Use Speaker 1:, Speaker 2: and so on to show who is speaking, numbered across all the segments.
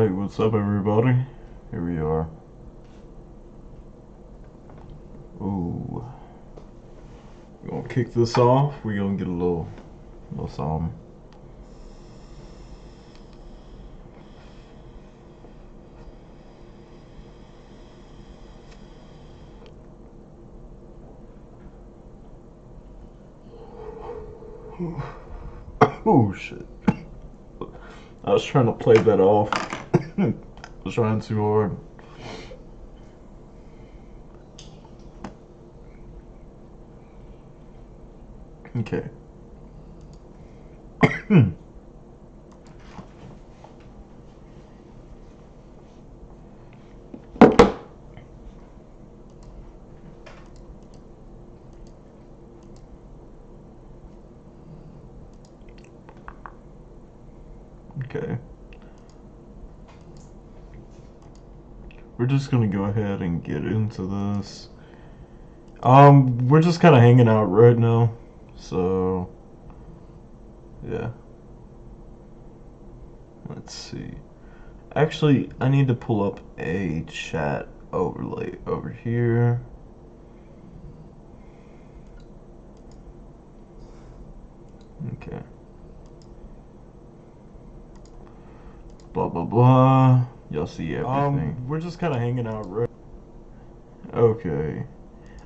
Speaker 1: Alright, what's up everybody? Here we are. Ooh. We're gonna kick this off. We're gonna get a little something. Oh shit. I was trying to play that off. I was trying too hard. Okay. Okay. We're just gonna go ahead and get into this. We're just kind of hanging out right now, so yeah. Let's see. Actually, I need to pull up a chat overlay over here. Okay. Blah blah blah. Y'all see everything. We're just kind of hanging out right. Okay.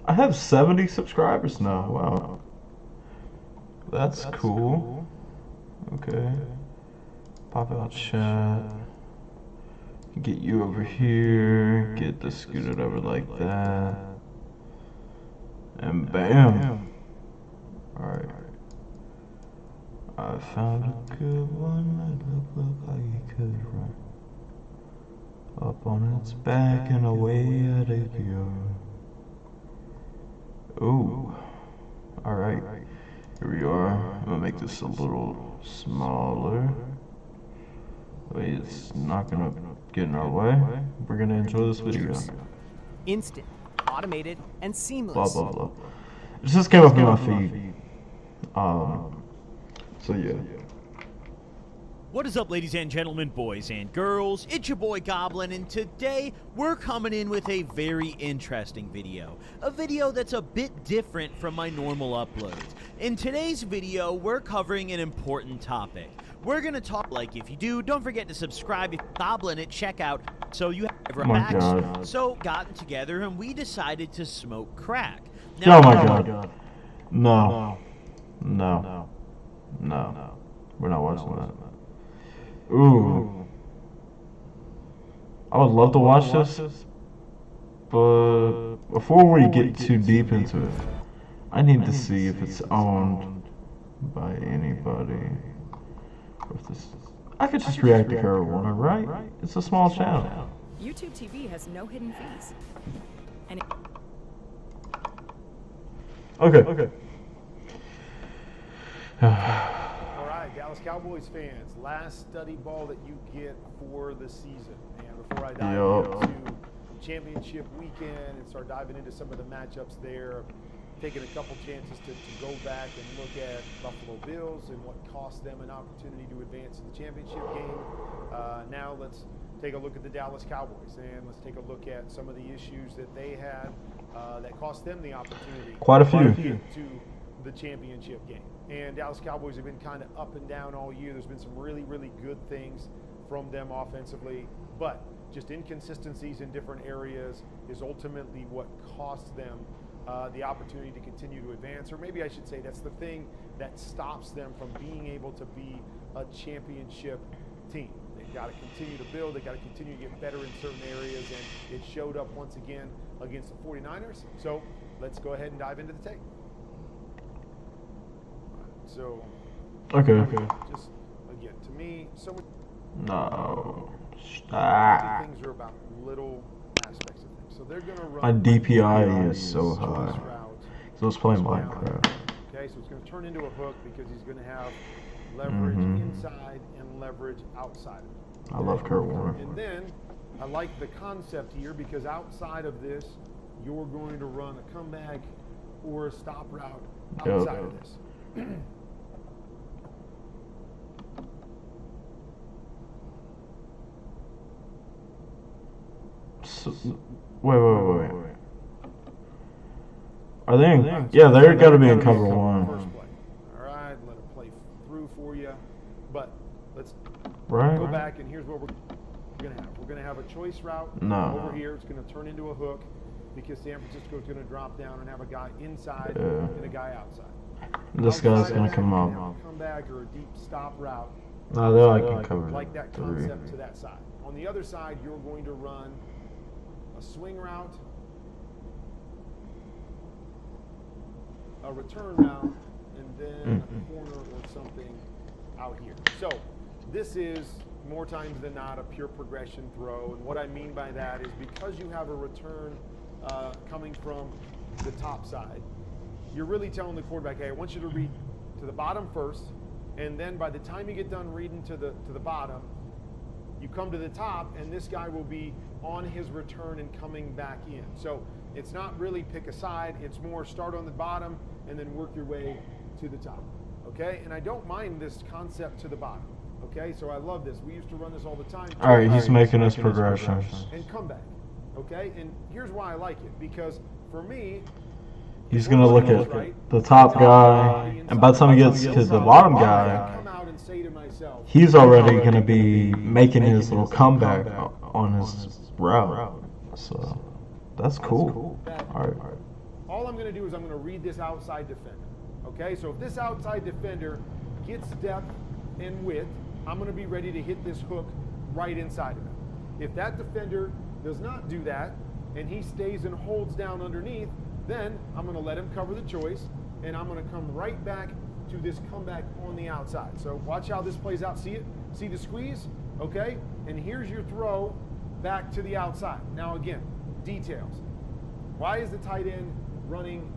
Speaker 1: I have 70 subscribers now. Wow. That's cool. Okay. Pop out chat. Get you over here. Get this scooted over like that. And bam. Alright. I found a good one that looked like it could run. Up on its back and away at it go. Ooh. Alright. Here we are. I'm gonna make this a little smaller. Wait, it's not gonna get in our way. We're gonna enjoy this video.
Speaker 2: Instant, automated, and seamless.
Speaker 1: Blah blah blah. It just came up in my feed. So yeah.
Speaker 3: What is up, ladies and gentlemen, boys and girls? It's your boy Goblin, and today we're coming in with a very interesting video. A video that's a bit different from my normal uploads. In today's video, we're covering an important topic. We're gonna talk, like, if you do, don't forget to subscribe if Goblin at checkout so you have our backs. So, gotten together and we decided to smoke crack. Now,
Speaker 1: oh my god. No. We're not watching that. Ooh. I would love to watch this, but before we get too deep into it, I need to see if it's owned by anybody. If this, I could just react to Caroline, right? It's a small channel.
Speaker 4: YouTube TV has no hidden fees. And
Speaker 1: Okay.
Speaker 5: Alright, Dallas Cowboys fans, last study ball that you get for the season. And before I dive into championship weekend and start diving into some of the matchups there, taking a couple chances to go back and look at Buffalo Bills and what cost them an opportunity to advance in the championship game. Now let's take a look at the Dallas Cowboys, and let's take a look at some of the issues that they had that cost them the opportunity
Speaker 1: Quite a few.
Speaker 5: to get to the championship game. And Dallas Cowboys have been kind of up and down all year. There's been some really, really good things from them offensively, but just inconsistencies in different areas is ultimately what costs them the opportunity to continue to advance. Or maybe I should say that's the thing that stops them from being able to be a championship team. They've got to continue to build. They've got to continue to get better in certain areas, and it showed up once again against the 49ers. So let's go ahead and dive into the tape. So,
Speaker 1: Okay.
Speaker 5: just again, to me, so many things are about little aspects of things. So they're going to run.
Speaker 1: My DPI is so high.
Speaker 5: Routes,
Speaker 1: So let's play Minecraft.
Speaker 5: okay, so it's going to turn into a hook because he's going to have leverage inside and leverage outside of it.
Speaker 1: I love Kurt Warner.
Speaker 5: And then I like the concept here because outside of this, you're going to run a comeback or a stop route outside of this.
Speaker 1: Wait. Are they in? Yeah, they're got to be in cover one.
Speaker 5: First play. All right, let it play through for you. But let's
Speaker 1: Right.
Speaker 5: go back, and here's what we're going to have. We're going to have a choice route over here. It's going to turn into a hook because San Francisco is going to drop down and have a guy inside and a guy outside.
Speaker 1: This guy's going to come up.
Speaker 5: Come back or a deep stop route.
Speaker 1: No, they're like cover
Speaker 5: like that
Speaker 1: three.
Speaker 5: concept to that side. On the other side, you're going to run a swing route, a return route, and then a corner or something out here. So this is more times than not a pure progression throw, and what I mean by that is because you have a return coming from the top side, you're really telling the quarterback, hey, I want you to read to the bottom first, and then by the time you get done reading to the bottom, you come to the top, and this guy will be on his return and coming back in. So it's not really pick a side, it's more start on the bottom and then work your way to the top, okay? And I don't mind this concept to the bottom, okay? So I love this. We used to run this all the time.
Speaker 1: All right, he's making his progressions.
Speaker 5: And come back, okay? And here's why I like it, because for me,
Speaker 1: he's going to look at the top guy, and by the time he gets to the bottom guy, he's already going to be making his little comeback on his route. So that's cool. All right.
Speaker 5: All I'm going to do is I'm going to read this outside defender. Okay, so if this outside defender gets depth and width, I'm going to be ready to hit this hook right inside of him. If that defender does not do that, and he stays and holds down underneath, then I'm going to let him cover the choice, and I'm going to come right back to this comeback on the outside. So watch how this plays out. See it? See the squeeze? Okay? And here's your throw back to the outside. Now again, details. Why is the tight end running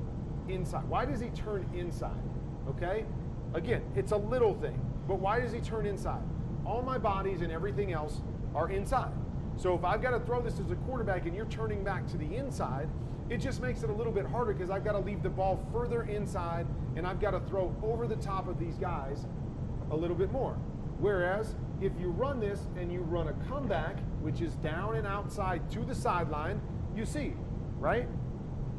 Speaker 5: inside? Why does he turn inside? Okay? Again, it's a little thing, but why does he turn inside? All my bodies and everything else are inside. So if I've got to throw this as a quarterback and you're turning back to the inside, it just makes it a little bit harder because I've got to leave the ball further inside and I've got to throw over the top of these guys a little bit more. Whereas if you run this and you run a comeback, which is down and outside to the sideline, you see, right?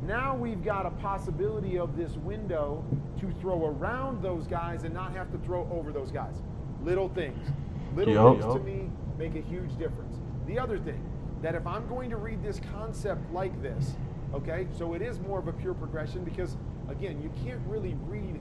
Speaker 5: Now we've got a possibility of this window to throw around those guys and not have to throw over those guys. Little things. Little things to me make a huge difference. The other thing, that if I'm going to read this concept like this, okay, so it is more of a pure progression because, again, you can't really read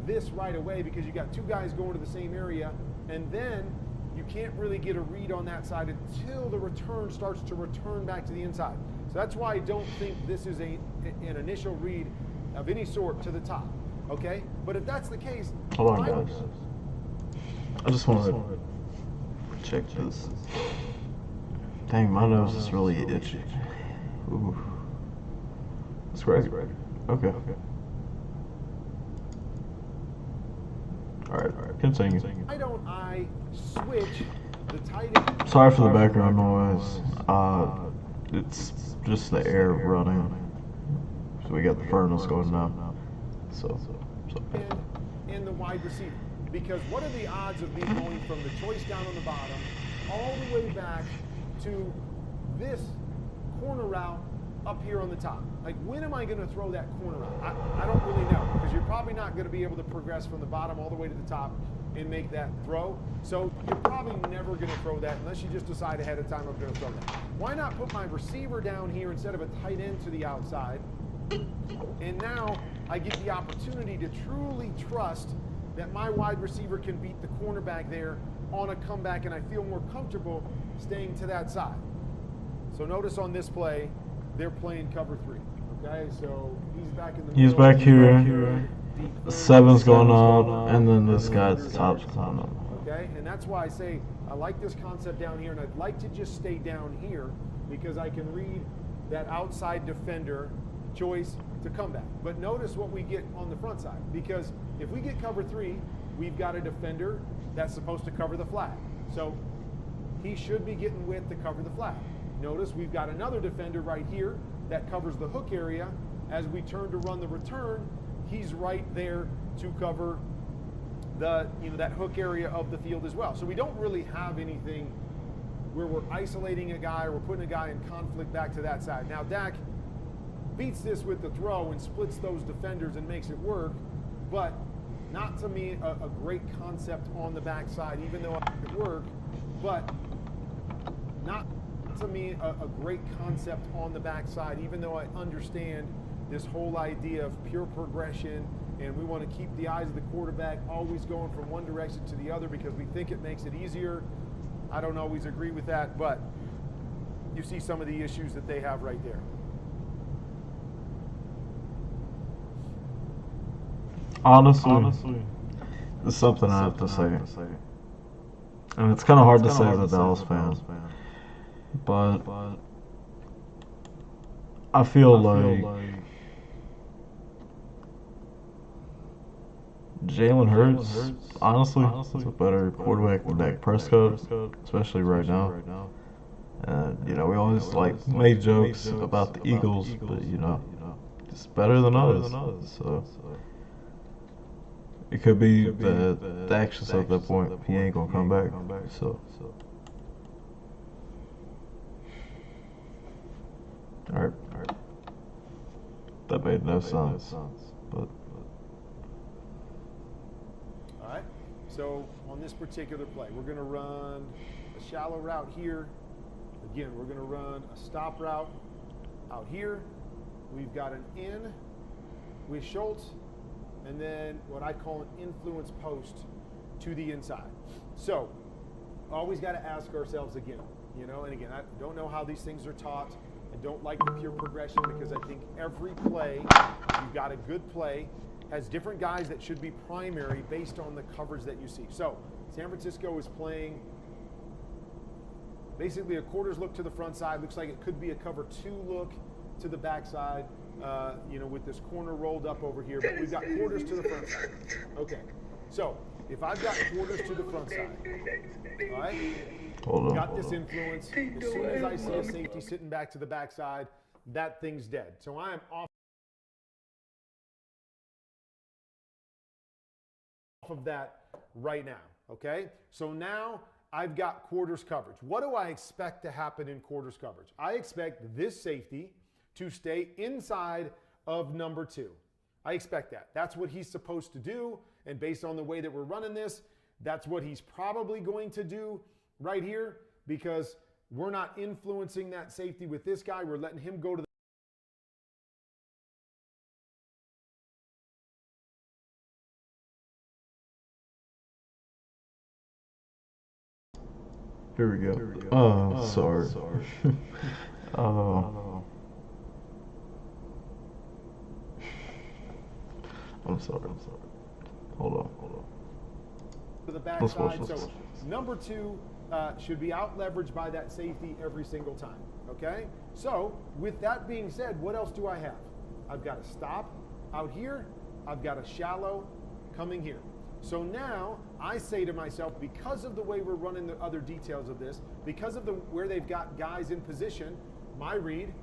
Speaker 5: this right away because you got two guys going to the same area, and then you can't really get a read on that side until the return starts to return back to the inside. So that's why I don't think this is an initial read of any sort to the top, okay? But if that's the case...
Speaker 1: Hold on, guys. I just want to check this. Dang, my nose is really itchy. Ooh. That's great. Okay. Alright, continue.
Speaker 5: Why don't I switch the tight end?
Speaker 1: Sorry for the background noise. It's just the air running. So we got the furnace going now. So.
Speaker 5: And the wide receiver. Because what are the odds of me going from the choice down on the bottom all the way back to this corner route up here on the top? Like, when am I going to throw that corner route? I don't really know, because you're probably not going to be able to progress from the bottom all the way to the top and make that throw. So you're probably never going to throw that unless you just decide ahead of time I'm going to throw that. Why not put my receiver down here instead of a tight end to the outside? And now I get the opportunity to truly trust that my wide receiver can beat the cornerback there on a comeback, and I feel more comfortable staying to that side. So notice on this play, they're playing cover 3. Okay, so he's back in the middle.
Speaker 1: He's back here. The 7's going up, and then this guy at the top's going up.
Speaker 5: Okay, and that's why I say I like this concept down here, and I'd like to just stay down here because I can read that outside defender choice to come back. But notice what we get on the front side, because if we get cover 3, we've got a defender that's supposed to cover the flat. So he should be getting width to cover the flat. Notice we've got another defender right here that covers the hook area. As we turn to run the return, he's right there to cover the, that hook area of the field as well. So we don't really have anything where we're isolating a guy or we're putting a guy in conflict back to that side. Now Dak beats this with the throw and splits those defenders and makes it work, but not to me a great concept on the backside, even though I make it work, but not to me a great concept on the backside, even though I understand this whole idea of pure progression, and we want to keep the eyes of the quarterback always going from one direction to the other because we think it makes it easier. I don't always agree with that, but you see some of the issues that they have right there.
Speaker 1: Honestly, it's something I have to say. And it's kind of hard to say as a Dallas fan. But I feel like Jalen Hurts, honestly, is a better quarterback than Dak Prescott, especially right now. And, you know, we always, like, made jokes about the Eagles, but, you know, it's better than us. So it could be that Dak's just at that point, he ain't gonna come back. So. Alright. That made no sense. But.
Speaker 5: Alright, so on this particular play, we're going to run a shallow route here. Again, we're going to run a stop route out here. We've got an in with Schultz, and then what I call an influence post to the inside. So, always got to ask ourselves again, you know, and again, I don't know how these things are taught. I don't like the pure progression because I think every play, if you've got a good play, has different guys that should be primary based on the coverage that you see. So, San Francisco is playing basically a quarters look to the front side. Looks like it could be a cover 2 look to the backside, you know, with this corner rolled up over here. But we've got quarters to the front side. Okay. So if I've got quarters to the front side, all right, got this influence. As soon as I see a safety sitting back to the backside, that thing's dead. So I am off of that right now. Okay. So now I've got quarters coverage. What do I expect to happen in quarters coverage? I expect this safety to stay inside of number 2. I expect that. That's what he's supposed to do. And based on the way that we're running this, that's what he's probably going to do right here, because we're not influencing that safety with this guy. We're letting him go to the
Speaker 1: Here we go. Oh, sorry. I'm sorry. Hold on.
Speaker 5: To the backside. So number 2 should be out leveraged by that safety every single time. Okay? So with that being said, what else do I have? I've got a stop out here. I've got a shallow coming here. So now I say to myself, because of the way we're running the other details of this, because of where they've got guys in position, my read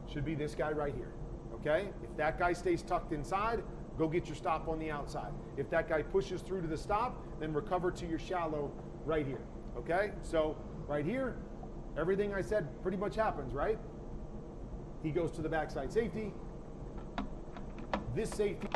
Speaker 5: should be this guy right here. Okay? If that guy stays tucked inside, go get your stop on the outside. If that guy pushes through to the stop, then recover to your shallow right here. Okay? So right here, everything I said pretty much happens, right? He goes to the backside safety. This safety.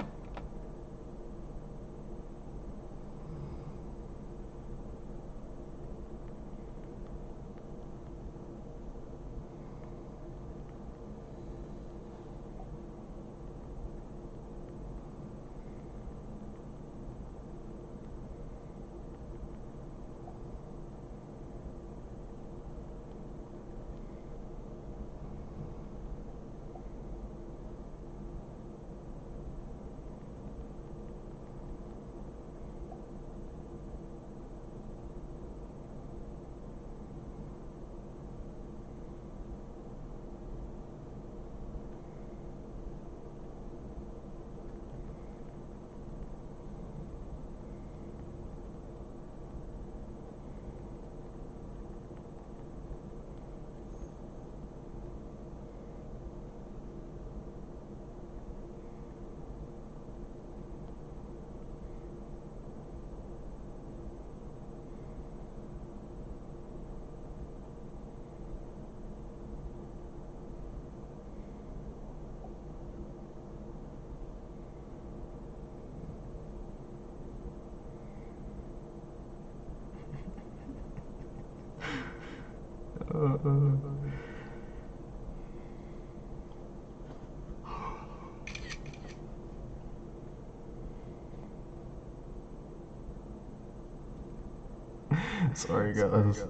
Speaker 1: Sorry, guys.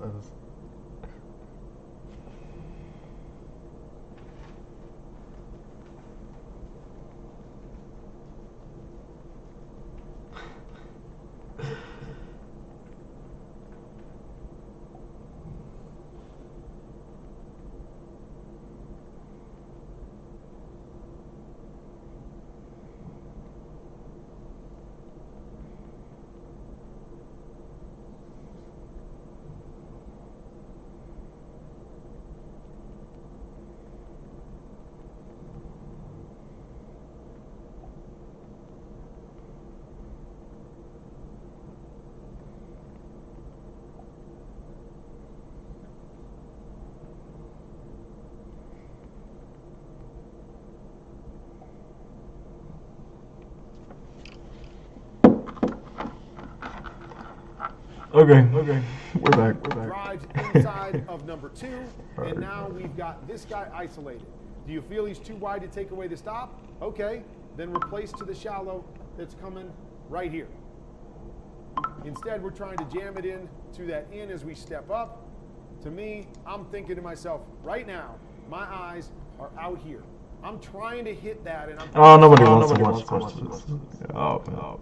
Speaker 1: Okay, we're back.
Speaker 5: Drives inside of number 2,
Speaker 1: Right.
Speaker 5: and now we've got this guy isolated. Do you feel he's too wide to take away the stop? Okay, then replace to the shallow that's coming right here. Instead, we're trying to jam it in to that in as we step up. To me, I'm thinking to myself, right now, my eyes are out here. I'm trying to hit that, and I'm...
Speaker 1: Oh, nobody wants to watch questions. Oh, no.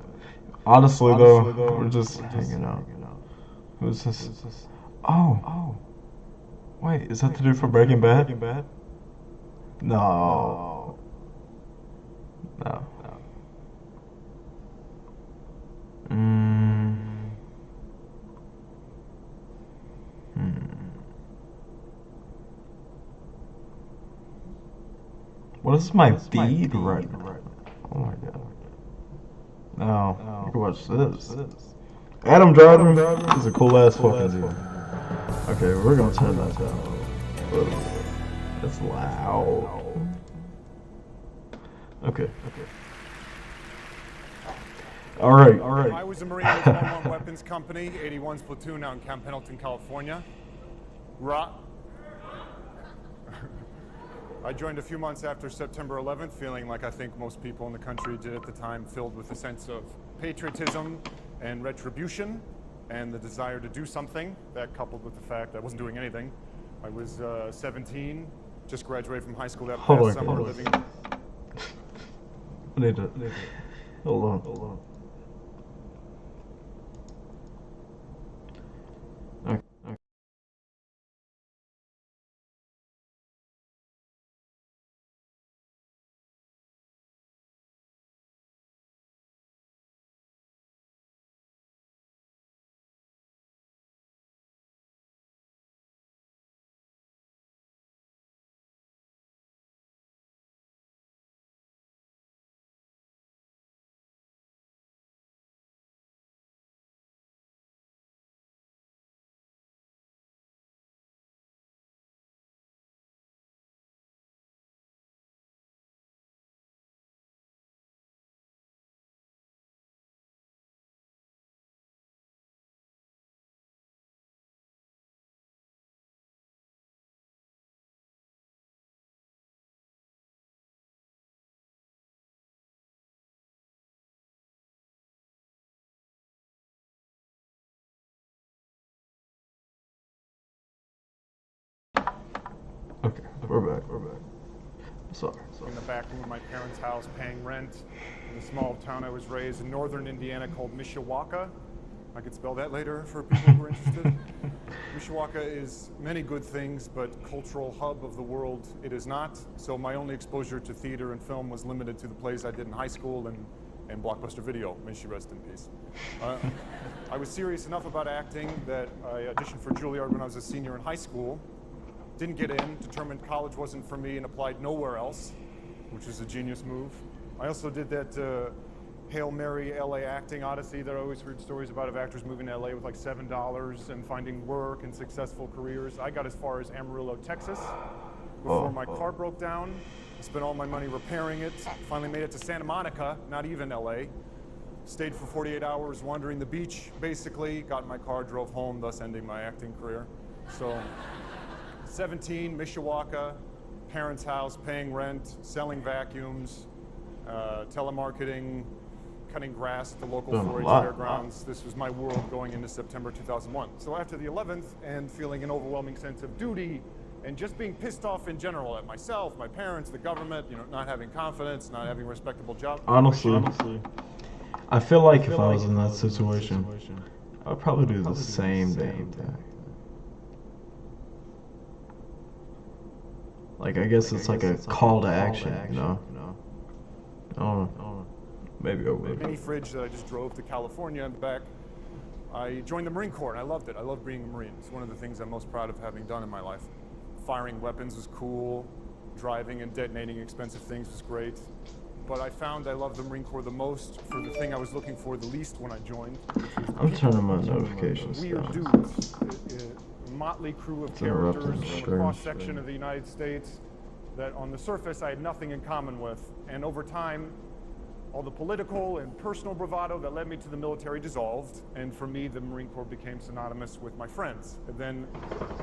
Speaker 1: Honestly, though, we're just hanging out. Who's this? Oh. Wait, is that the dude from Breaking Bad? No. What is my feed right now? Oh my god. No, you can watch this. Adam Driver is a cool ass fucking dude. Okay, we're gonna turn that down a little bit. It's loud. Okay. All right.
Speaker 6: I was a Marine with 1-1 Weapons Company, 81's platoon out in Camp Pendleton, California. I joined a few months after September 11th, feeling like I think most people in the country did at the time, filled with a sense of patriotism and retribution and the desire to do something. That coupled with the fact I wasn't doing anything. I was 17, just graduated from high school that past summer, living...
Speaker 1: I need to... Hold on. Okay. Okay, we're back. Sorry.
Speaker 6: in the back room of my parents' house paying rent in a small town I was raised in northern Indiana called Mishawaka. I could spell that later for people who are interested. Mishawaka is many good things, but cultural hub of the world it is not. So my only exposure to theater and film was limited to the plays I did in high school and Blockbuster Video. May she rest in peace. I was serious enough about acting that I auditioned for Juilliard when I was a senior in high school. Didn't get in, determined college wasn't for me, and applied nowhere else, which was a genius move. I also did that Hail Mary LA acting odyssey that I always heard stories about of actors moving to LA with like $7 and finding work and successful careers. I got as far as Amarillo, Texas, before my car broke down. I spent all my money repairing it, finally made it to Santa Monica, not even LA. Stayed for 48 hours wandering the beach, basically, got in my car, drove home, thus ending my acting career. So 17, Mishawaka, parents' house, paying rent, selling vacuums, telemarketing, cutting grass at the local 4-H fairgrounds. This was my world going into September 2001. So after the 11th and feeling an overwhelming sense of duty and just being pissed off in general at myself, my parents, the government, you know, not having confidence, not having a respectable job.
Speaker 1: Honestly, I feel like if I was in that situation, I would probably do the same damn thing. Like, I guess it's like a call to action, you know? I don't know. Maybe I would.
Speaker 6: Mini fridge that I just drove to California and back. I joined the Marine Corps and I loved it. I love being a Marine. It's one of the things I'm most proud of having done in my life. Firing weapons was cool. Driving and detonating expensive things was great. But I found I loved the Marine Corps the most for the thing I was looking for the least when I joined.
Speaker 1: I'm turning my notifications
Speaker 6: Weird
Speaker 1: down.
Speaker 6: dudes. A motley crew of characters from a cross-section of the United States that on the surface I had nothing in common with. And over time, all the political and personal bravado that led me to the military dissolved, and for me, the Marine Corps became synonymous with my friends. And then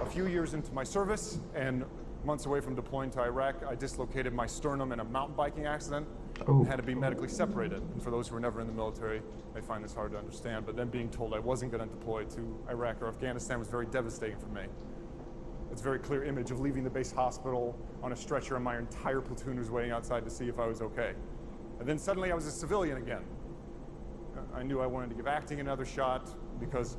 Speaker 6: a few years into my service, and months away from deploying to Iraq, I dislocated my sternum in a mountain biking accident and had to be medically separated. And for those who are never in the military, they find this hard to understand, but then being told I wasn't going to deploy to Iraq or Afghanistan was very devastating for me. It's a very clear image of leaving the base hospital on a stretcher and my entire platoon was waiting outside to see if I was okay. And then suddenly I was a civilian again. I knew I wanted to give acting another shot because,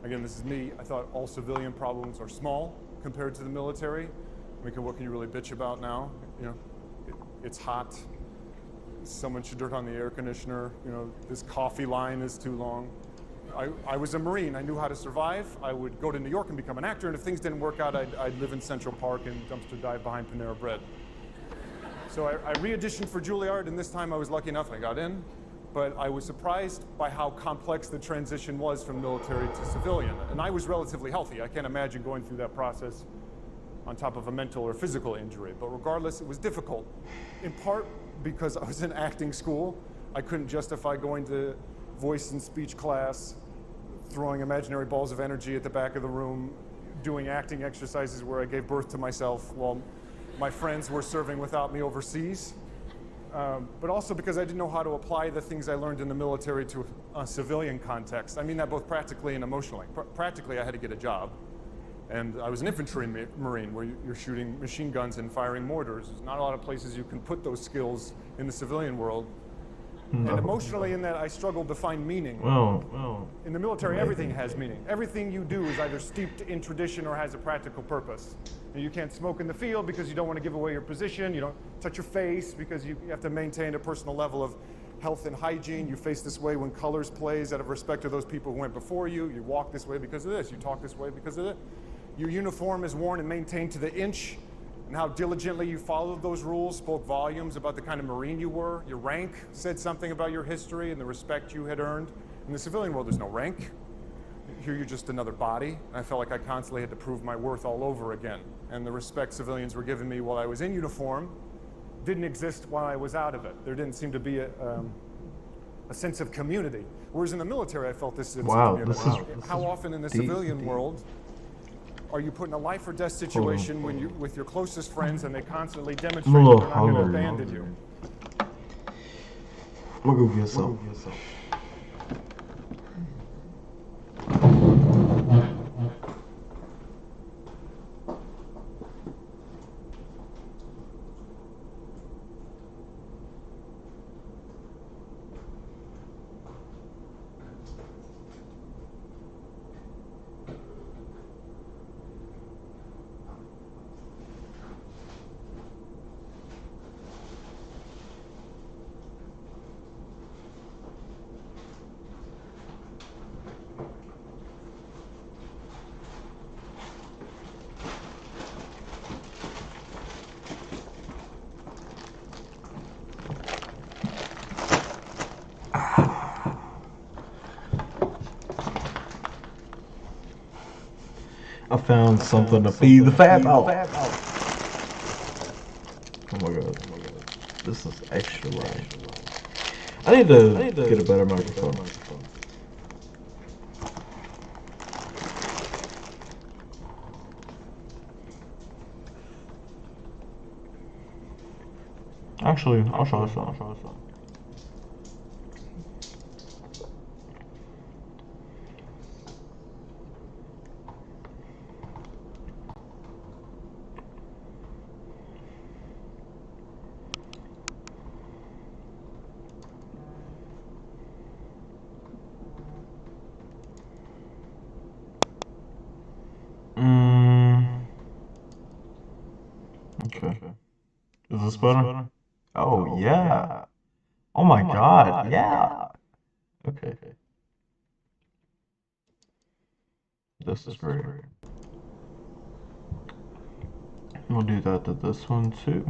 Speaker 6: again, this is me. I thought all civilian problems are small compared to the military. What can you really bitch about now? You know, it's hot. Someone should turn on the air conditioner. You know, this coffee line is too long. I was a Marine. I knew how to survive. I would go to New York and become an actor, and if things didn't work out, I'd live in Central Park and dumpster dive behind Panera Bread. So I re-auditioned for Juilliard, and this time I was lucky enough I got in, but I was surprised by how complex the transition was from military to civilian. And I was relatively healthy. I can't imagine going through that process on top of a mental or physical injury. But regardless, it was difficult. In part because I was in acting school. I couldn't justify going to voice and speech class, throwing imaginary balls of energy at the back of the room, doing acting exercises where I gave birth to myself while my friends were serving without me overseas. But also because I didn't know how to apply the things I learned in the military to a civilian context. I mean that both practically and emotionally. Practically, I had to get a job. And I was an infantry Marine where you're shooting machine guns and firing mortars. There's not a lot of places you can put those skills in the civilian world. And emotionally in that I struggled to find meaning.
Speaker 1: Well,
Speaker 6: in the military, everything has meaning. Everything you do is either steeped in tradition or has a practical purpose. And you can't smoke in the field because you don't want to give away your position. You don't touch your face because you have to maintain a personal level of health and hygiene. You face this way when colors plays out of respect to those people who went before you. You walk this way because of this. You talk this way because of it. Your uniform is worn and maintained to the inch, and how diligently you followed those rules spoke volumes about the kind of Marine you were. Your rank said something about your history and the respect you had earned. In the civilian world, there's no rank. Here you're just another body. I felt like I constantly had to prove my worth all over again. And the respect civilians were giving me while I was in uniform didn't exist while I was out of it. There didn't seem to be a sense of community. Whereas in the military, I felt this sense of community. How often in the civilian world are you put in a life or death situation when you with your closest friends and they constantly demonstrate they're not going to abandon you?
Speaker 1: I'm gonna go get some. I found something to feed the fat out. Oh my god. This is extra loud. I need to get a better microphone. Actually, I'll try this out. Okay. Is this better? Oh, yeah. Oh my God, yeah. Okay. This is great. We'll do that to this one too.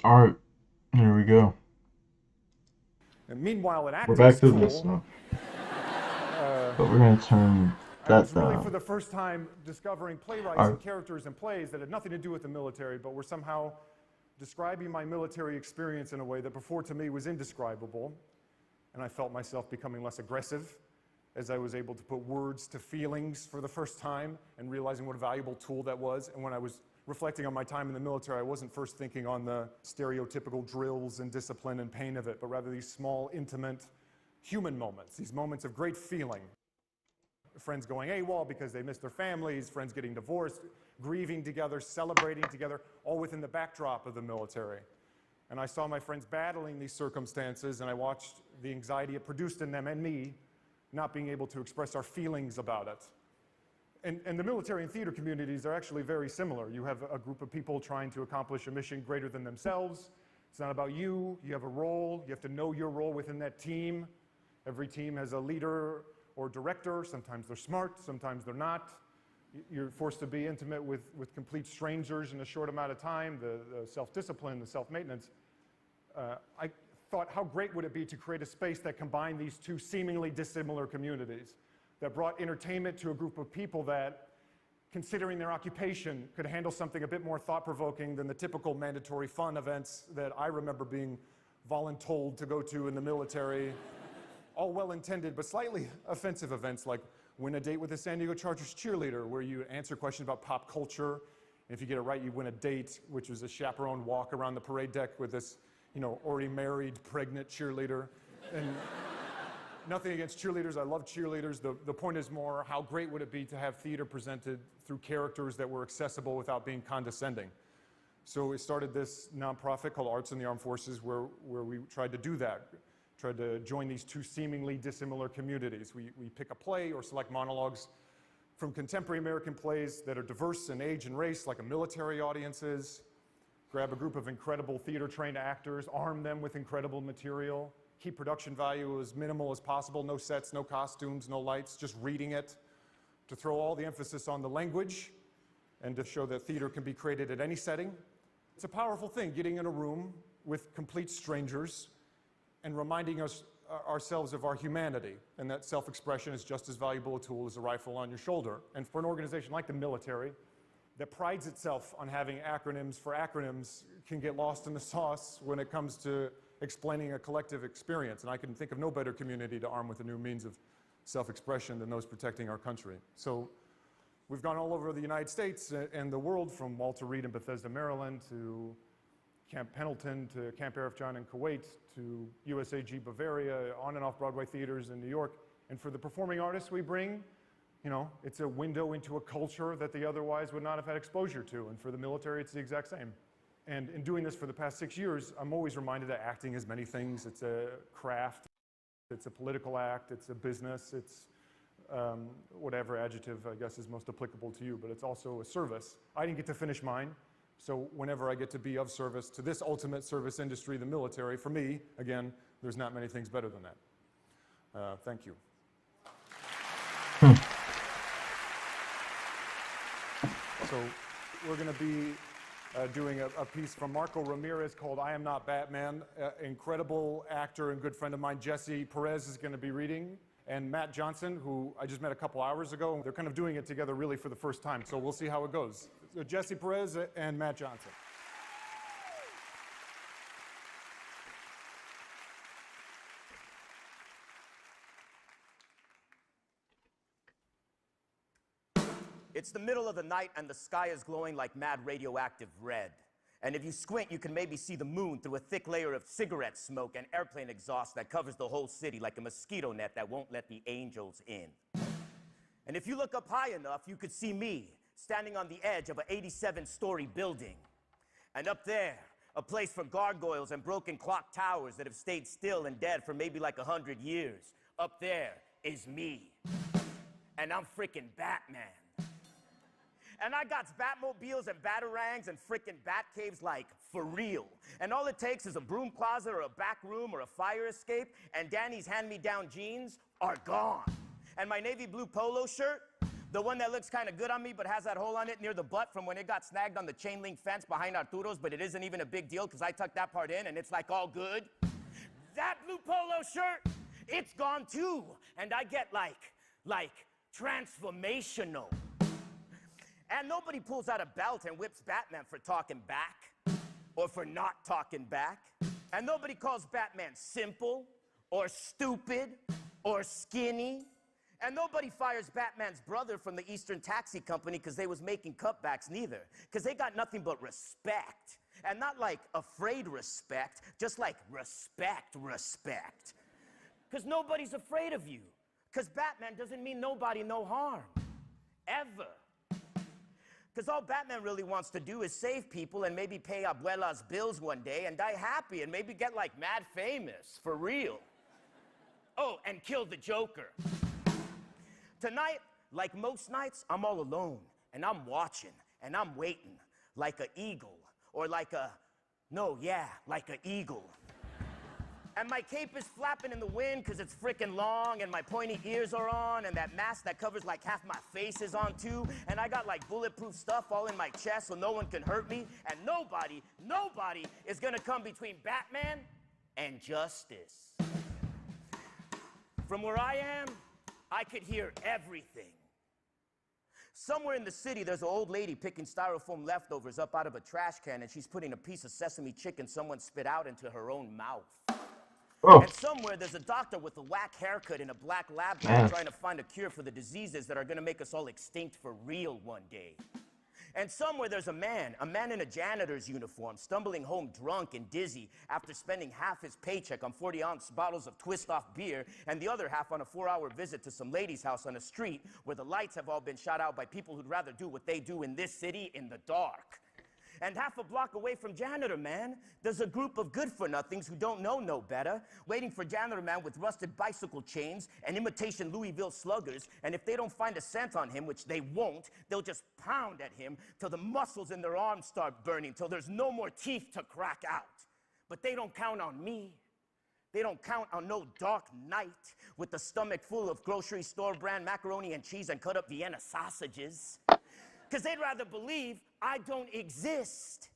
Speaker 1: Alright, here we go.
Speaker 5: And meanwhile, at
Speaker 1: We're
Speaker 5: acting
Speaker 1: back to
Speaker 5: school,
Speaker 1: this now. But we're gonna turn
Speaker 5: I
Speaker 1: that
Speaker 5: was really
Speaker 1: down.
Speaker 5: for the first time discovering playwrights
Speaker 1: Alright.
Speaker 5: and characters and plays that had nothing to do with the military, but were somehow describing my military experience in a way that before to me was indescribable. And I felt myself becoming less aggressive as I was able to put words to feelings for the first time and realizing what a valuable tool that was. And when I was reflecting on my time in the military, I wasn't first thinking on the stereotypical drills and discipline and pain of it, but rather these small, intimate, human moments, these moments of great feeling. Friends going AWOL because they missed their families, friends getting divorced, grieving together, celebrating together, all within the backdrop of the military. And I saw my friends battling these circumstances, and I watched the anxiety it produced in them and me, not being able to express our feelings about it. And the military and theater communities are actually very similar. You have a group of people trying to accomplish a mission greater than themselves. It's not about you. You have a role. You have to know your role within that team. Every team has a leader or director. Sometimes they're smart, sometimes they're not. You're forced to be intimate with complete strangers in a short amount of time, the self-discipline, the self-maintenance. I thought, how great would it be to create a space that combined these two seemingly dissimilar communities, that brought entertainment to a group of people that, considering their occupation, could handle something a bit more thought-provoking than the typical mandatory fun events that I remember being voluntold to go to in the military. All well-intended, but slightly offensive events like win a date with a San Diego Chargers cheerleader, where you answer questions about pop culture. And if you get it right, you win a date, which was a chaperone walk around the parade deck with this, already married, pregnant cheerleader. And nothing against cheerleaders. I love cheerleaders. The point is more, how great would it be to have theater presented through characters that were accessible without being condescending? So we started this nonprofit called Arts in the Armed Forces, where we tried to do that. Tried to join these two seemingly dissimilar communities. We pick a play or select monologues from contemporary American plays that are diverse in age and race, like a military audiences, grab a group of incredible theater-trained actors, arm them with incredible material, keep production value as minimal as possible, no sets, no costumes, no lights, just reading it, to throw all the emphasis on the language, and to show that theater can be created at any setting. It's a powerful thing, getting in a room with complete strangers and reminding ourselves of our humanity, and that self-expression is just as valuable a tool as a rifle on your shoulder. And for an organization like the military that prides itself on having acronyms for acronyms can get lost in the sauce when it comes to explaining a collective experience. And I can think of no better community to arm with a new means of self-expression than those protecting our country. So we've gone all over the United States and the world, from Walter Reed in Bethesda, Maryland, to Camp Pendleton, to Camp Arif Jan in Kuwait, to USAG Bavaria, on and off Broadway theaters in New York. And for the performing artists we bring, it's a window into a culture that they otherwise would not have had exposure to. And for the military, it's the exact same. And in doing this for the past 6 years, I'm always reminded that acting is many things. It's a craft, it's a political act, it's a business, it's whatever adjective I guess is most applicable to you, but it's also a service. I didn't get to finish mine. So whenever I get to be of service to this ultimate service industry, the military, for me, again, there's not many things better than that. Thank you. So we're going to be doing a piece from Marco Ramirez called I Am Not Batman. Incredible actor and good friend of mine, Jesse Perez, is going to be reading. And Matt Johnson, who I just met a couple hours ago. They're kind of doing it together really for the first time, so we'll see how it goes. So Jesse Perez and Matt Johnson.
Speaker 7: It's the middle of the night and the sky is glowing like mad radioactive red. And if you squint, you can maybe see the moon through a thick layer of cigarette smoke and airplane exhaust that covers the whole city like a mosquito net that won't let the angels in. And if you look up high enough, you could see me standing on the edge of an 87-story building. And up there, a place for gargoyles and broken clock towers that have stayed still and dead for maybe like 100 years. Up there is me. And I'm freaking Batman. And I got Batmobiles and Batarangs and freaking Bat caves like for real. And all it takes is a broom closet or a back room or a fire escape, and Danny's hand-me-down jeans are gone. And my navy blue polo shirt, the one that looks kind of good on me but has that hole on it near the butt from when it got snagged on the chain link fence behind Arturo's, but it isn't even a big deal because I tucked that part in and it's like all good. That blue polo shirt, it's gone too. And I get like transformational. And nobody pulls out a belt and whips Batman for talking back or for not talking back. And nobody calls Batman simple or stupid or skinny. And nobody fires Batman's brother from the Eastern Taxi Company because they was making cutbacks neither. Because they got nothing but respect. And not like afraid respect, just like respect. Because nobody's afraid of you. Because Batman doesn't mean nobody no harm. Ever. Because all Batman really wants to do is save people and maybe pay Abuela's bills one day and die happy and maybe get like mad famous, for real. Oh, and kill the Joker. Tonight, like most nights, I'm all alone and I'm watching and I'm waiting like an eagle or like a, like an eagle. And my cape is flapping in the wind because it's freaking long, and my pointy ears are on, and that mask that covers like half my face is on too, and I got like bulletproof stuff all in my chest so no one can hurt me, and nobody is gonna come between Batman and justice. From where I am, I could hear everything. Somewhere in the city, there's an old lady picking styrofoam leftovers up out of a trash can, and she's putting a piece of sesame chicken someone spit out into her own mouth.
Speaker 1: Oh.
Speaker 7: And somewhere there's a doctor with a whack haircut in a black lab coat trying to find a cure for the diseases that are gonna make us all extinct for real one day. And somewhere there's a man in a janitor's uniform, stumbling home drunk and dizzy after spending half his paycheck on 40-ounce bottles of twist-off beer and the other half on a 4-hour visit to some lady's house on a street where the lights have all been shot out by people who'd rather do what they do in this city in the dark. And half a block away from Janitor Man, there's a group of good-for-nothings who don't know no better, waiting for Janitor Man with rusted bicycle chains and imitation Louisville sluggers, and if they don't find a scent on him, which they won't, they'll just pound at him till the muscles in their arms start burning, till there's no more teeth to crack out. But they don't count on me. They don't count on no dark night with the stomach full of grocery store brand macaroni and cheese and cut-up Vienna sausages. Because they'd rather believe I don't exist.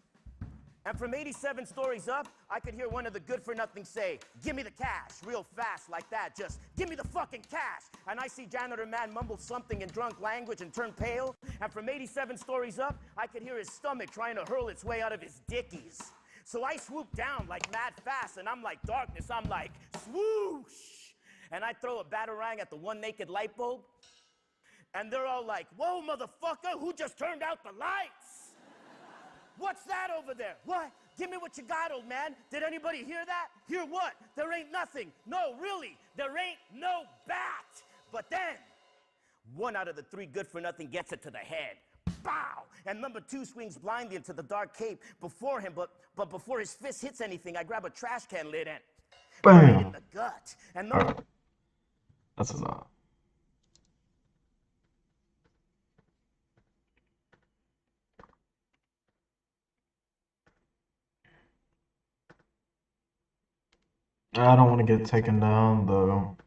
Speaker 7: And from 87 stories up, I could hear one of the good-for-nothing say, "Give me the cash," real fast like that, just, "Give me the fucking cash." And I see Janitor Man mumble something in drunk language and turn pale. And from 87 stories up, I could hear his stomach trying to hurl its way out of his dickies. So I swoop down like mad fast, and I'm like darkness, I'm like, swoosh. And I throw a Batarang at the one naked light bulb. And they're all like, "Whoa, motherfucker, who just turned out the lights? What's that over there? What? Give me what you got, old man. Did anybody hear that? Hear what? There ain't nothing. No, really, there ain't no bat." But then, one out of the 3 good-for-nothing gets it to the head. Bow! And number 2 swings blindly into the dark cape before him, but before his fist hits anything, I grab a trash can lid and right in the gut. And
Speaker 1: That's enough. I don't want to get taken down, though.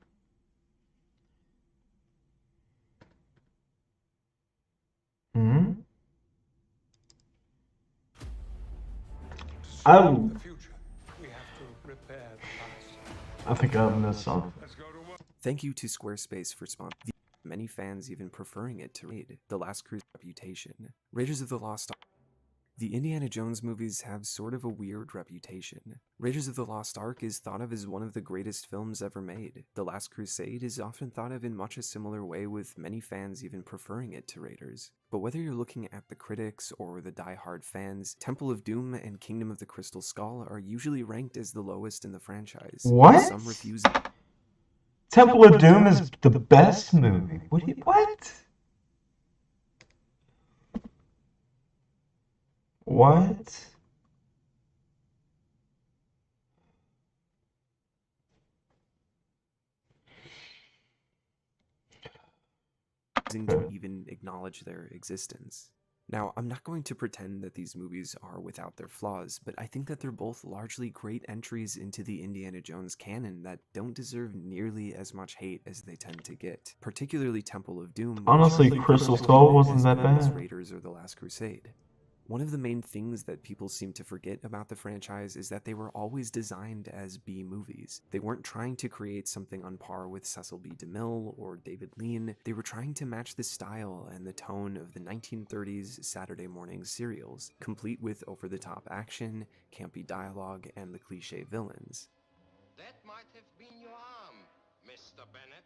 Speaker 1: I think I missed something.
Speaker 8: Thank you to Squarespace for sponsoring. Many fans even preferring it to Raid, The Last Crusade reputation. Raiders of the Lost Ark. The Indiana Jones movies have sort of a weird reputation. Raiders of the Lost Ark is thought of as one of the greatest films ever made. The Last Crusade is often thought of in much a similar way, with many fans even preferring it to Raiders. But whether you're looking at the critics or the die-hard fans, Temple of Doom and Kingdom of the Crystal Skull are usually ranked as the lowest in the franchise.
Speaker 1: What?
Speaker 8: Some refuse.
Speaker 1: Temple of Doom is the best movie. What? What?
Speaker 8: To even acknowledge their existence. Now, I'm not going to pretend that these movies are without their flaws, but I think that they're both largely great entries into the Indiana Jones canon that don't deserve nearly as much hate as they tend to get. Particularly Temple of Doom.
Speaker 1: Honestly, Crystal Skull wasn't that
Speaker 8: as
Speaker 1: bad.
Speaker 8: Raiders or The Last Crusade. One of the main things that people seem to forget about the franchise is that they were always designed as B-movies. They weren't trying to create something on par with Cecil B. DeMille or David Lean. They were trying to match the style and the tone of the 1930s Saturday morning serials, complete with over-the-top action, campy dialogue, and the cliché villains.
Speaker 9: That might have been your arm, Mr. Bennett.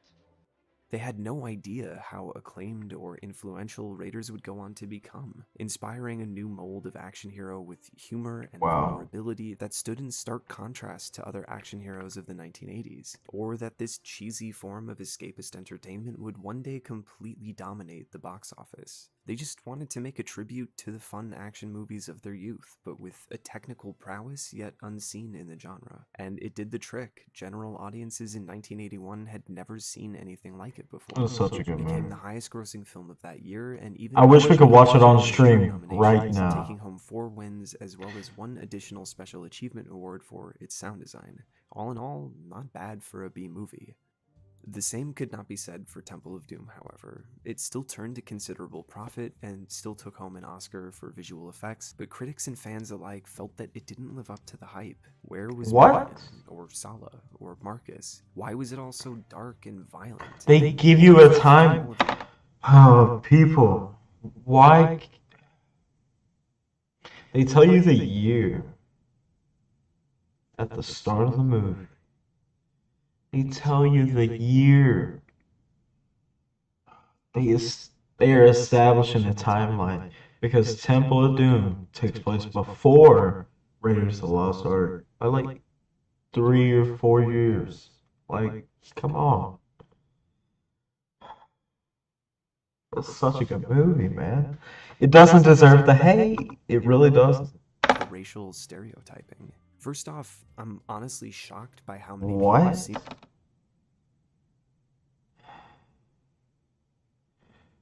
Speaker 8: They had no idea how acclaimed or influential Raiders would go on to become, inspiring a new mold of action hero with humor and vulnerability that stood in stark contrast to other action heroes of the 1980s, or that this cheesy form of escapist entertainment would one day completely dominate the box office. They just wanted to make a tribute to the fun action movies of their youth, but with a technical prowess yet unseen in the genre. And it did the trick. General audiences in 1981 had never seen anything like it before.
Speaker 1: It was such a good
Speaker 8: It became
Speaker 1: movie.
Speaker 8: the highest grossing film of that year, and even
Speaker 1: I wish we could watch it on stream right now.
Speaker 8: taking home 4 wins as well as 1 additional special achievement award for its sound design. All in all, not bad for a B movie. The same could not be said for Temple of Doom, however. It still turned a considerable profit and still took home an Oscar for visual effects, but critics and fans alike felt that it didn't live up to the hype. Where was Ryan, or Sala, or Marcus? Why was it all so dark and violent?
Speaker 1: They give you a time. Oh, people. Why? They tell you the year at the start of the movie. They tell you the year. They are establishing a timeline because Temple of Doom takes place before Raiders of the Lost Ark by like 3 or 4 years. Like, come on. It's such a good movie, man. It doesn't deserve the hate. It really doesn't.
Speaker 8: The racial stereotyping. First off, I'm honestly shocked by how many people have seen.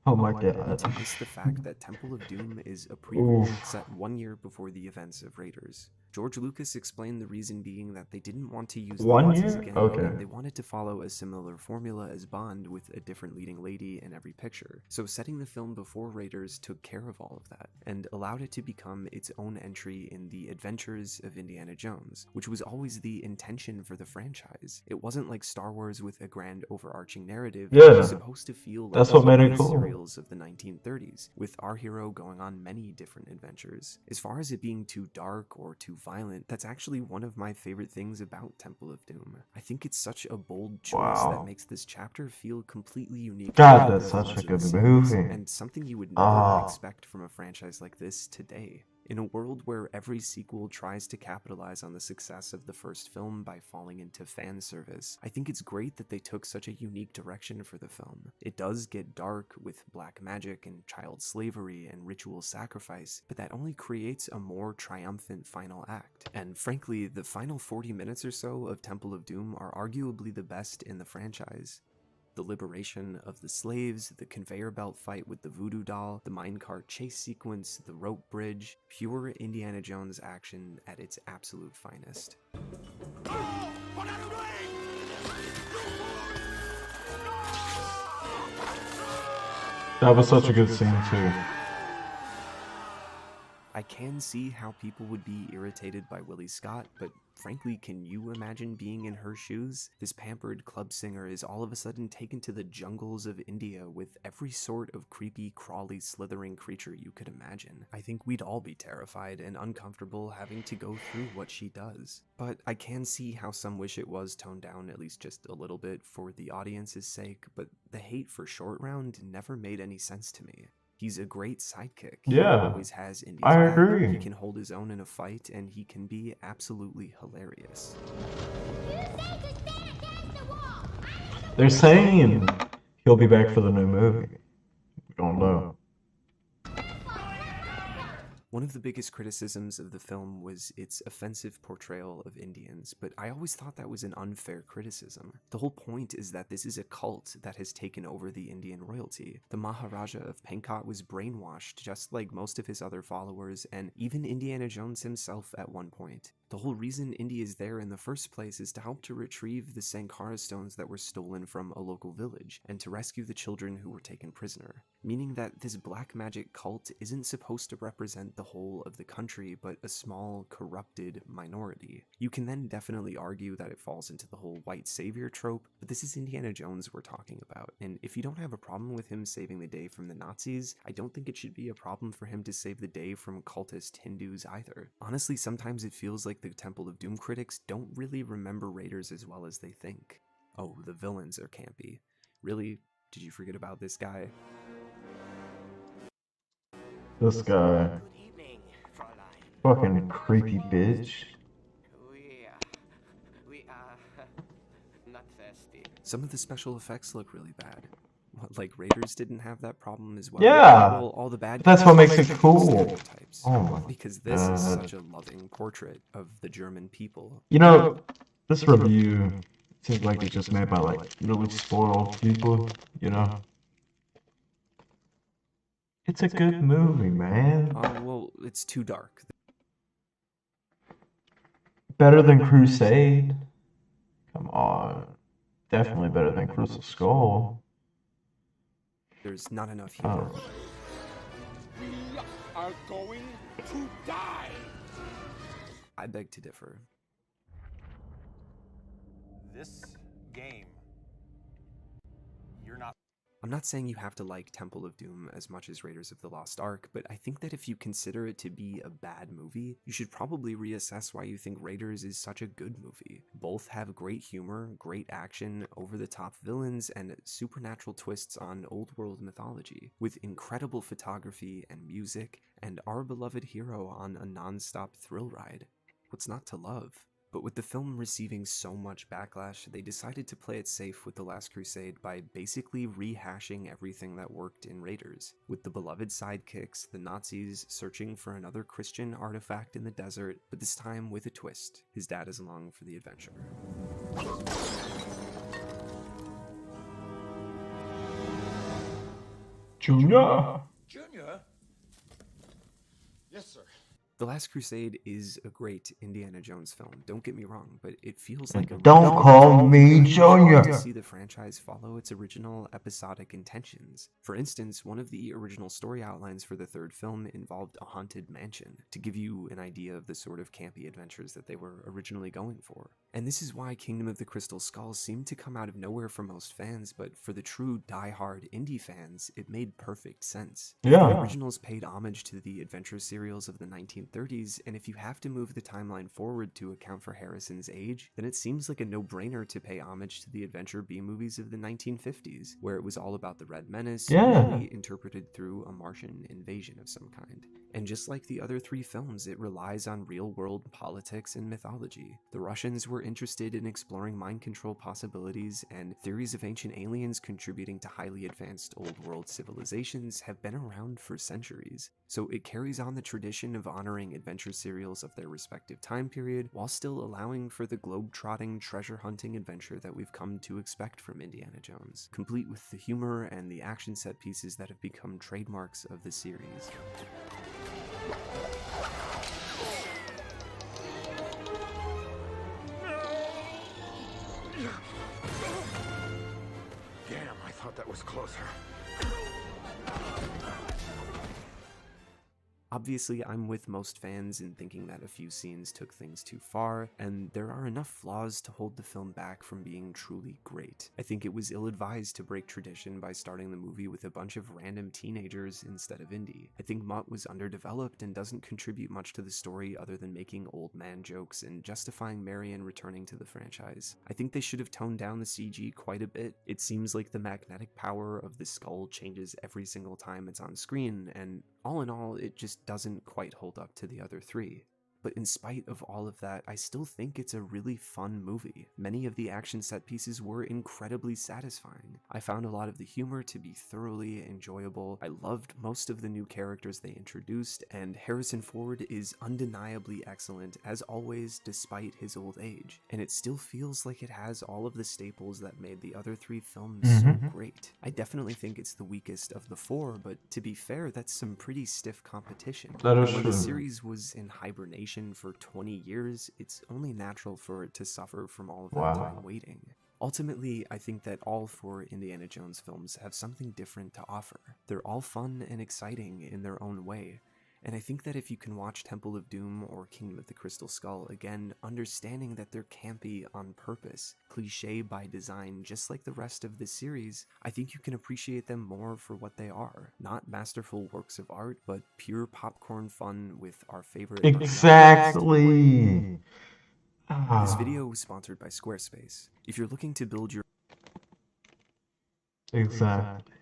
Speaker 1: Oh my god.
Speaker 8: To miss the fact that Temple of Doom is a prequel set 1 year before the events of Raiders. George Lucas explained the reason being that they didn't want to use the voices again. Okay. They wanted to follow a similar formula as Bond with a different leading lady in every picture. So setting the film before Raiders took care of all of that and allowed it to become its own entry in the Adventures of Indiana Jones, which was always the intention for the franchise. It wasn't like Star Wars with a grand overarching narrative.
Speaker 1: Yeah.
Speaker 8: It was supposed to feel like
Speaker 1: that's what made it cool.
Speaker 8: Serials of the 1930s, with our hero going on many different adventures. As far as it being too dark or too violent, that's actually one of my favorite things about Temple of Doom. I think it's such a bold choice that makes this chapter feel completely unique.
Speaker 1: God, that's such a good movie.
Speaker 8: And something you would never expect from a franchise like this today. In a world where every sequel tries to capitalize on the success of the first film by falling into fan service, I think it's great that they took such a unique direction for the film. It does get dark with black magic and child slavery and ritual sacrifice, but that only creates a more triumphant final act. And frankly, the final 40 minutes or so of Temple of Doom are arguably the best in the franchise. The liberation of the slaves, the conveyor belt fight with the voodoo doll, the minecart chase sequence, the rope bridge, pure Indiana Jones action at its absolute finest.
Speaker 1: That was such a good scene too.
Speaker 8: I can see how people would be irritated by Willie Scott, but frankly, can you imagine being in her shoes? This pampered club singer is all of a sudden taken to the jungles of India with every sort of creepy, crawly, slithering creature you could imagine. I think we'd all be terrified and uncomfortable having to go through what she does. But I can see how some wish it was toned down at least just a little bit for the audience's sake, but the hate for Short Round never made any sense to me. He's a great sidekick.
Speaker 1: Yeah,
Speaker 8: He always has Indy's
Speaker 1: I
Speaker 8: back.
Speaker 1: agree.
Speaker 8: He can hold his own in a fight, and he can be absolutely hilarious.
Speaker 1: They're saying he'll be back for the new movie. We don't know.
Speaker 8: One of the biggest criticisms of the film was its offensive portrayal of Indians, but I always thought that was an unfair criticism. The whole point is that this is a cult that has taken over the Indian royalty. The Maharaja of Pankot was brainwashed just like most of his other followers, and even Indiana Jones himself at one point. The whole reason Indy is there in the first place is to help to retrieve the Sankara stones that were stolen from a local village, and to rescue the children who were taken prisoner. Meaning that this black magic cult isn't supposed to represent the whole of the country, but a small, corrupted minority. You can then definitely argue that it falls into the whole white savior trope, but this is Indiana Jones we're talking about, and if you don't have a problem with him saving the day from the Nazis, I don't think it should be a problem for him to save the day from cultist Hindus either. Honestly, sometimes it feels like the Temple of Doom critics don't really remember Raiders as well as they think. Oh, the villains are campy. Really? Did you forget about this guy?
Speaker 1: This guy.
Speaker 9: Good evening, Fräulein.
Speaker 1: Fucking creepy bitch.
Speaker 9: We are not thirsty.
Speaker 8: Some of the special effects look really bad. What, like Raiders didn't have that problem as well?
Speaker 1: Yeah!
Speaker 8: Well, all the bad
Speaker 1: That's
Speaker 8: guys
Speaker 1: what makes
Speaker 8: are
Speaker 1: it cool.
Speaker 8: stereotypes.
Speaker 1: Oh my
Speaker 8: Because this is
Speaker 1: God.
Speaker 8: such a loving portrait of the German people.
Speaker 1: You know, this review seems like it's just made by like really spoiled people, you know? It's a good movie, man.
Speaker 8: Well, it's too dark.
Speaker 1: Better than Crusade. Come on. Definitely better than Crystal Skull.
Speaker 8: There's not enough humor.
Speaker 1: Oh.
Speaker 10: We are going to die.
Speaker 8: I beg to differ.
Speaker 10: This game, you're not.
Speaker 8: I'm not saying you have to like Temple of Doom as much as Raiders of the Lost Ark, but I think that if you consider it to be a bad movie, you should probably reassess why you think Raiders is such a good movie. Both have great humor, great action, over-the-top villains, and supernatural twists on old world mythology, with incredible photography and music, and our beloved hero on a non-stop thrill ride. What's not to love? But with the film receiving so much backlash, they decided to play it safe with The Last Crusade by basically rehashing everything that worked in Raiders, with the beloved sidekicks, the Nazis searching for another Christian artifact in the desert, but this time with a twist. His dad is along for the adventure.
Speaker 1: Junior!
Speaker 10: Junior? Yes, sir.
Speaker 8: The Last Crusade is a great Indiana Jones film, don't get me wrong, but it feels like a...
Speaker 1: Don't call me Junior!
Speaker 8: To see the franchise follow its original episodic intentions. For instance, one of the original story outlines for the third film involved a haunted mansion, to give you an idea of the sort of campy adventures that they were originally going for. And this is why Kingdom of the Crystal Skull seemed to come out of nowhere for most fans, but for the true die-hard indie fans, it made perfect sense.
Speaker 1: Yeah.
Speaker 8: The originals paid homage to the adventure serials of the 1930s, and if you have to move the timeline forward to account for Harrison's age, then it seems like a no-brainer to pay homage to the adventure B-movies of the 1950s, where it was all about the Red Menace, really interpreted through a Martian invasion of some kind. And just like the other three films, it relies on real-world politics and mythology. The Russians were interested in exploring mind control possibilities, and theories of ancient aliens contributing to highly advanced old-world civilizations have been around for centuries. So it carries on the tradition of honoring adventure serials of their respective time period, while still allowing for the globe-trotting, treasure-hunting adventure that we've come to expect from Indiana Jones, complete with the humor and the action set pieces that have become trademarks of the series.
Speaker 10: Damn, I thought that was closer.
Speaker 8: Obviously, I'm with most fans in thinking that a few scenes took things too far, and there are enough flaws to hold the film back from being truly great. I think it was ill-advised to break tradition by starting the movie with a bunch of random teenagers instead of Indy. I think Mutt was underdeveloped and doesn't contribute much to the story other than making old man jokes and justifying Marion returning to the franchise. I think they should have toned down the CG quite a bit. It seems like the magnetic power of the skull changes every single time it's on screen, and all in all, it just doesn't quite hold up to the other three. But in spite of all of that, I still think it's a really fun movie. Many of the action set pieces were incredibly satisfying. I found a lot of the humor to be thoroughly enjoyable. I loved most of the new characters they introduced, and Harrison Ford is undeniably excellent, as always, despite his old age. And it still feels like it has all of the staples that made the other three films so great. I definitely think it's the weakest of the four, but to be fair, that's some pretty stiff competition.
Speaker 1: That is
Speaker 8: When
Speaker 1: true.
Speaker 8: the series was in hibernation for 20 years, it's only natural for it to suffer from all of that time waiting. Ultimately, I think that all four Indiana Jones films have something different to offer. They're all fun and exciting in their own way, and I think that if you can watch Temple of Doom or Kingdom of the Crystal Skull again, understanding that they're campy on purpose, cliche by design, just like the rest of the series, I think you can appreciate them more for what they are. Not masterful works of art, but pure popcorn fun with our favorite...
Speaker 1: Exactly.
Speaker 8: This video was sponsored by Squarespace. If you're looking to build your...
Speaker 1: Exactly.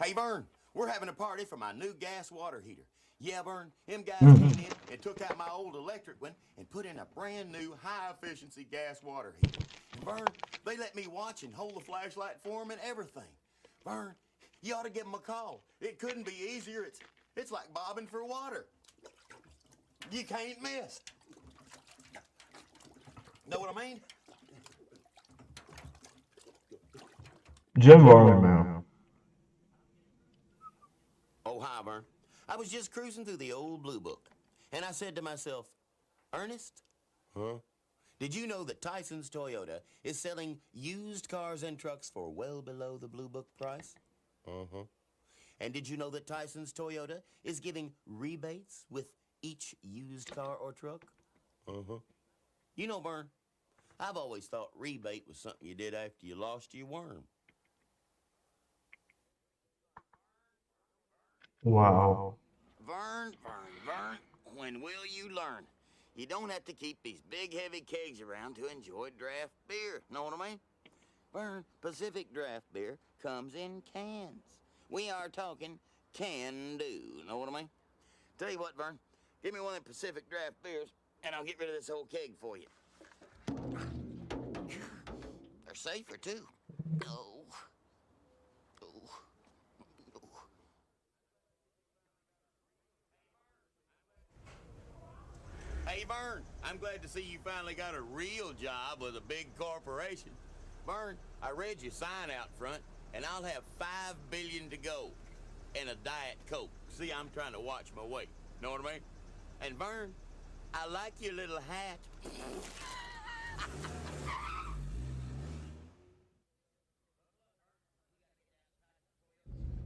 Speaker 11: Hey, Vern, we're having a party for my new gas water heater. Yeah, Vern, them guys came in and took out my old electric one and put in a brand new high-efficiency gas water heater. Vern, they let me watch and hold the flashlight for them and everything. Vern, you ought to give them a call. It couldn't be easier. It's like bobbing for water. You can't miss. Know what I mean?
Speaker 1: Jim Varney, man.
Speaker 11: Oh, hi, Vern. I was just cruising through the old Blue Book, and I said to myself, Ernest? Huh? Did you know that Tyson's Toyota is selling used cars and trucks for well below the Blue Book price? Uh-huh. And did you know that Tyson's Toyota is giving rebates with each used car or truck? Uh-huh. You know, Vern, I've always thought rebate was something you did after you lost your worm.
Speaker 1: Wow.
Speaker 11: Vern, when will you learn? You don't have to keep these big, heavy kegs around to enjoy draft beer. Know what I mean? Vern, Pacific Draft Beer comes in cans. We are talking can-do. Know what I mean? Tell you what, Vern, give me one of them Pacific Draft Beers, and I'll get rid of this whole keg for you. They're safer, too. Oh. Hey, Vern, I'm glad to see you finally got a real job with a big corporation. Vern, I read your sign out front, and I'll have $5 billion to go and a Diet Coke. See, I'm trying to watch my weight. Know what I mean? And Vern, I like your little hat.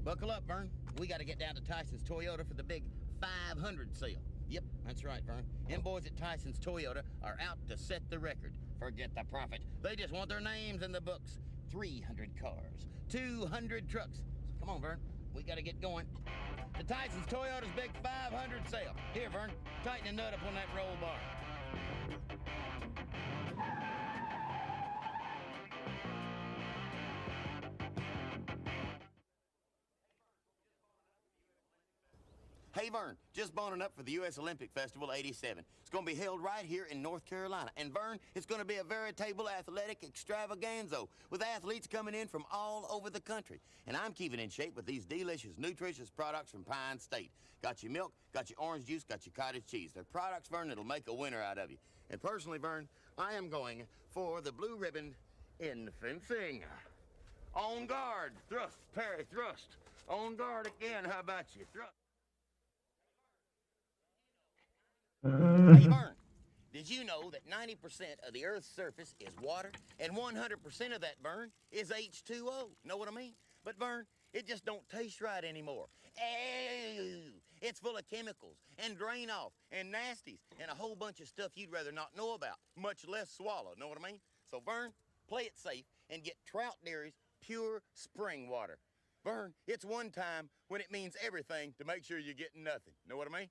Speaker 11: Buckle up, Vern. We got to get down to Tyson's Toyota for the big 500 sale. Yep, that's right, Vern. Them boys at Tyson's Toyota are out to set the record. Forget the profit. They just want their names in the books. 300 cars, 200 trucks. Come on, Vern. We got to get going. The Tyson's Toyota's big 500 sale. Here, Vern. Tighten a nut up on that roll bar. Hey, Vern, just boning up for the U.S. Olympic Festival '87. It's going to be held right here in North Carolina. And, Vern, it's going to be a veritable athletic extravaganza with athletes coming in from all over the country. And I'm keeping in shape with these delicious, nutritious products from Pine State. Got your milk, got your orange juice, got your cottage cheese. They're products, Vern, that'll make a winner out of you. And personally, Vern, I am going for the blue ribbon in fencing. On guard, thrust, parry, thrust. On guard again, how about you? Thrust. Hey, Vern, did you know that 90% of the Earth's surface is water, and 100% of that, Vern, is H2O? Know what I mean? But, Vern, it just don't taste right anymore. Ew! It's full of chemicals, and drain off, and nasties, and a whole bunch of stuff you'd rather not know about, much less swallow. Know what I mean? So, Vern, play it safe and get Trout Dairy's pure spring water. Vern, it's one time when it means everything to make sure you're getting nothing. Know what I mean?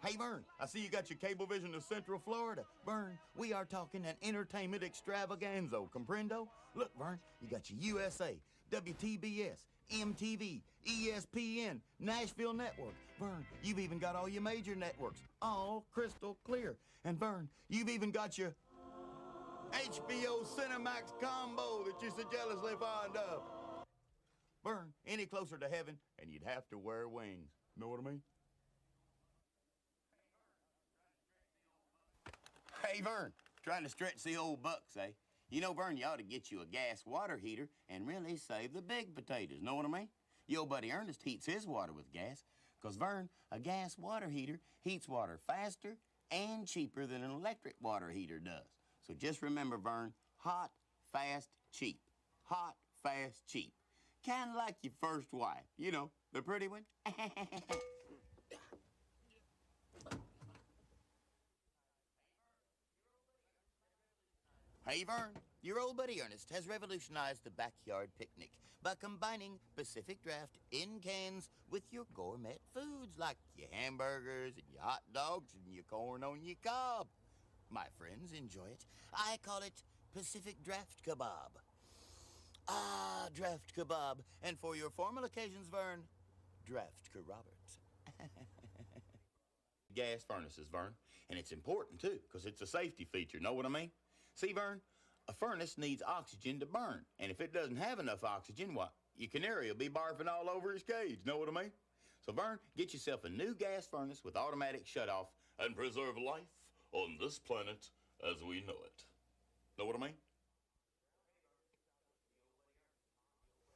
Speaker 11: Hey, Vern, I see you got your Cablevision of Central Florida. Vern, we are talking an entertainment extravaganza, comprendo? Look, Vern, you got your USA, WTBS, MTV, ESPN, Nashville Network. Vern, you've even got all your major networks, all crystal clear. And Vern, you've even got your HBO Cinemax combo that you're so jealously fond of. Vern, any closer to heaven, and you'd have to wear wings. Know what I mean? Hey, Vern, trying to stretch the old bucks, eh? You know, Vern, you ought to get you a gas water heater and really save the big potatoes. Know what I mean? Your buddy Ernest heats his water with gas. Because, Vern, a gas water heater heats water faster and cheaper than an electric water heater does. So just remember, Vern, hot, fast, cheap. Hot, fast, cheap. Kind of like your first wife. You know, the pretty one. Hey, Vern, your old buddy Ernest has revolutionized the backyard picnic by combining Pacific Draft in cans with your gourmet foods like your hamburgers and your hot dogs and your corn on your cob. My friends enjoy it. I call it Pacific Draft Kebab. Ah, Draft Kebab. And for your formal occasions, Vern, Draft Roberts. Gas furnaces, Vern. And it's important, too, because it's a safety feature. Know what I mean? See, Vern, a furnace needs oxygen to burn. And if it doesn't have enough oxygen, what? Your canary will be barfing all over his cage. Know what I mean? So, Vern, get yourself a new gas furnace with automatic shutoff and preserve life on this planet as we know it. Know what I mean?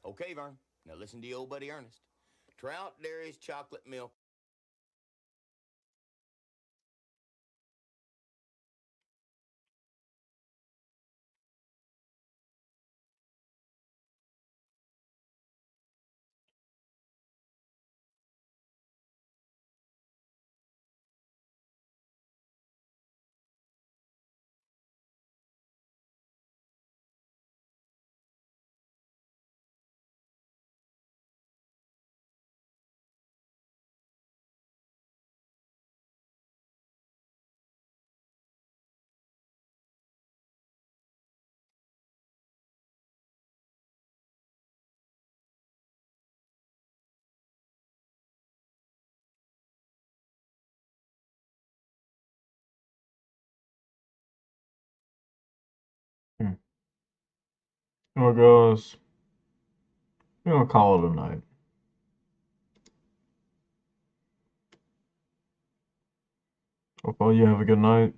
Speaker 11: Okay, Vern. Now listen to your old buddy Ernest. Trout Dairy's chocolate milk.
Speaker 1: Well, guys, we're gonna call it a night. Hope all you have a good night.